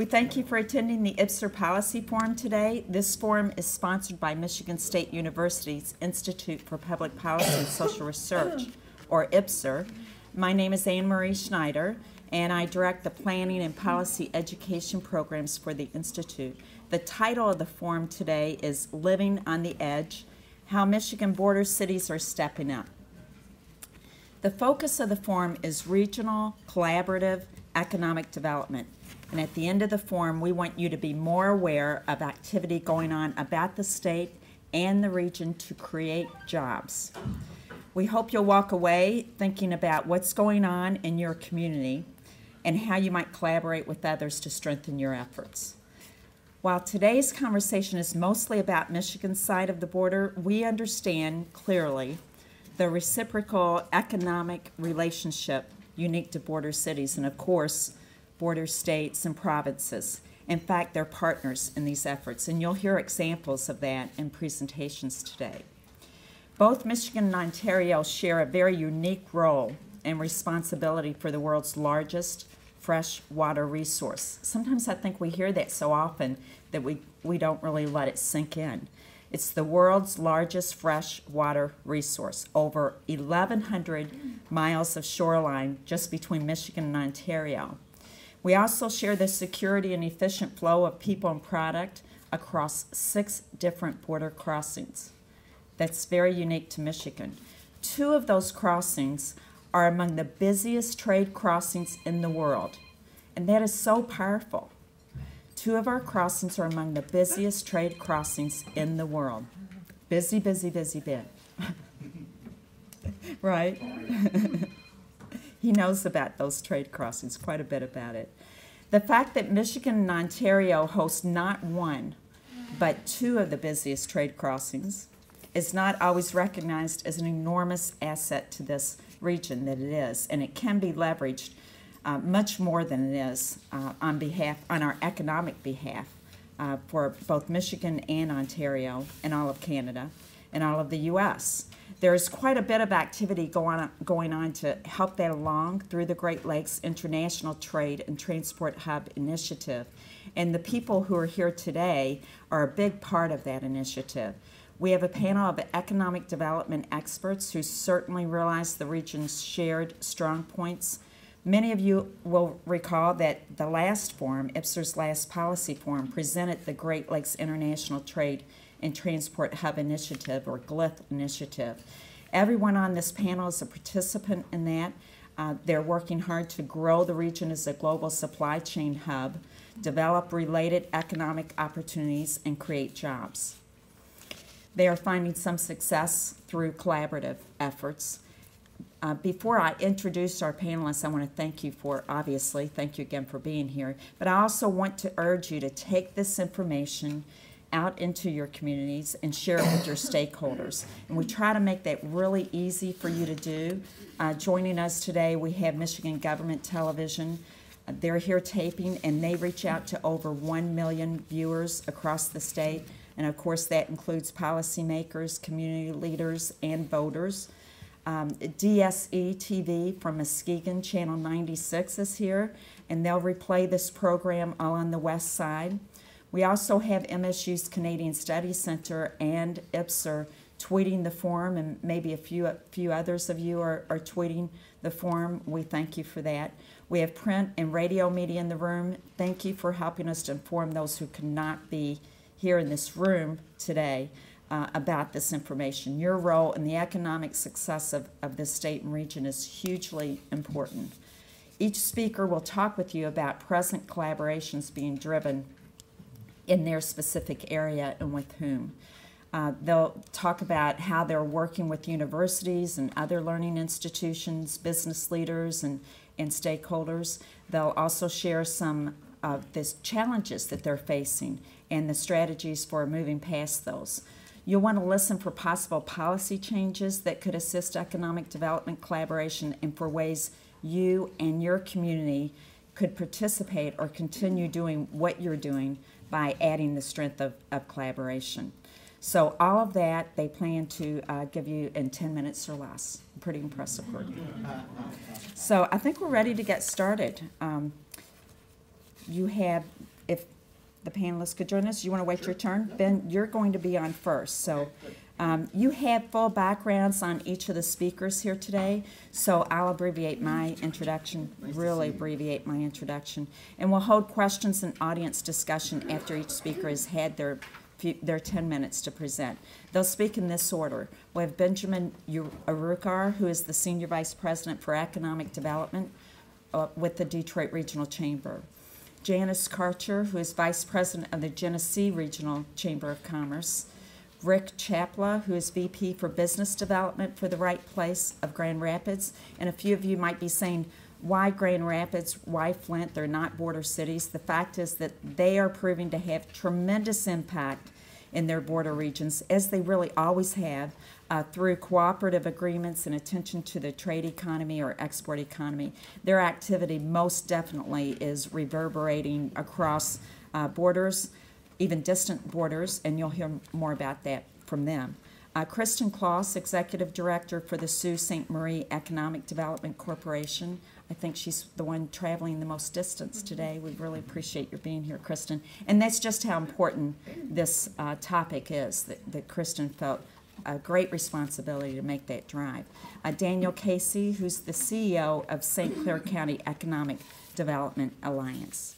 We thank you for attending the IPPSR Policy Forum today. This forum is sponsored by Michigan State University's Institute for Public Policy and Social Research, or IPPSR. My name is Anne Marie Schneider, and I direct the planning and policy education programs for the Institute. The title of the forum today is Living on the Edge, How Michigan Border Cities Are Stepping Up. The focus of the forum is regional, collaborative, economic development. And at the end of the forum, we want you to be more aware of activity going on about the state and the region to create jobs. We hope you'll walk away thinking about what's going on in your community and how you might collaborate with others to strengthen your efforts. While today's conversation is mostly about Michigan's side of the border, we understand clearly the reciprocal economic relationship unique to border cities and, of course, border states and provinces. In fact, they're partners in these efforts, and you'll hear examples of that in presentations today. Both Michigan and Ontario share a very unique role and responsibility for the world's largest fresh water resource. Sometimes I think we hear that so often that we don't really let it sink in. It's the world's largest fresh water resource, over 1,100 miles of shoreline just between Michigan and Ontario. We also share the security and efficient flow of people and product across 6 different border crossings. That's very unique to Michigan. 2 of those crossings are among the busiest trade crossings in the world, and that is so powerful. 2 of our crossings are among the busiest trade crossings in the world. Busy, busy, busy bit. Right? He knows about those trade crossings, quite a bit about it. The fact that Michigan and Ontario host not 1, but 2 of the busiest trade crossings is not always recognized as an enormous asset to this region that it is, and it can be leveraged much more than it is on our economic behalf for both Michigan and Ontario and all of Canada and all of the U.S. There's quite a bit of activity going on to help that along through the Great Lakes International Trade and Transport Hub Initiative. And the people who are here today are a big part of that initiative. We have a panel of economic development experts who certainly realize the region's shared strong points. Many of you will recall that the last forum, IPPSR's last policy forum, presented the Great Lakes International Trade and Transport Hub Initiative, or GLIT initiative. Everyone on this panel is a participant in that. They're working hard to grow the region as a global supply chain hub, develop related economic opportunities, and create jobs. They are finding some success through collaborative efforts. Before I introduce our panelists, I want to thank you thank you again for being here, but I also want to urge you to take this information out into your communities and share it with your stakeholders. And we try to make that really easy for you to do. Joining us today, we have Michigan Government Television. They're here taping, and they reach out to over 1 million viewers across the state. And of course, that includes policymakers, community leaders, and voters. DSE-TV from Muskegon, Channel 96 is here, and they'll replay this program all on the west side. We also have MSU's Canadian Studies Center and IPPSR tweeting the forum, and maybe a few others of you are tweeting the forum. We thank you for that. We have print and radio media in the room. Thank you for helping us to inform those who cannot be here in this room today about this information. Your role in the economic success of this state and region is hugely important. Each speaker will talk with you about present collaborations being driven in their specific area and with whom. They'll talk about how they're working with universities and other learning institutions, business leaders, and stakeholders. They'll also share some of the challenges that they're facing and the strategies for moving past those. You'll want to listen for possible policy changes that could assist economic development collaboration and for ways you and your community could participate or continue doing what you're doing by adding the strength of collaboration. So all of that they plan to give you in 10 minutes or less. Pretty impressive work. So I think we're ready to get started. You have the panelists could join us. You want to wait your turn? Ben, you're going to be on first. So you have full backgrounds on each of the speakers here today, so I'll abbreviate my introduction, really abbreviate my introduction. And we'll hold questions and audience discussion after each speaker has had their 10 minutes to present. They'll speak in this order. We have Benjamin Arukar, who is the Senior Vice President for Economic Development with the Detroit Regional Chamber. Janice Karcher, who is Vice President of the Genesee Regional Chamber of Commerce. Rick Chapla, who is VP for Business Development for the Right Place of Grand Rapids. And a few of you might be saying, why Grand Rapids, why Flint? They're not border cities. The fact is that they are proving to have tremendous impact in their border regions, as they really always have, through cooperative agreements and attention to the trade economy or export economy. Their activity most definitely is reverberating across borders, even distant borders, and you'll hear more about that from them. Kristen Kloss, Executive Director for the Sault Ste. Marie Economic Development Corporation. I think she's the one traveling the most distance today. We really appreciate your being here, Kristen. And that's just how important this topic is, that Kristen felt a great responsibility to make that drive. Daniel Casey, who's the CEO of St. Clair County Economic Development Alliance.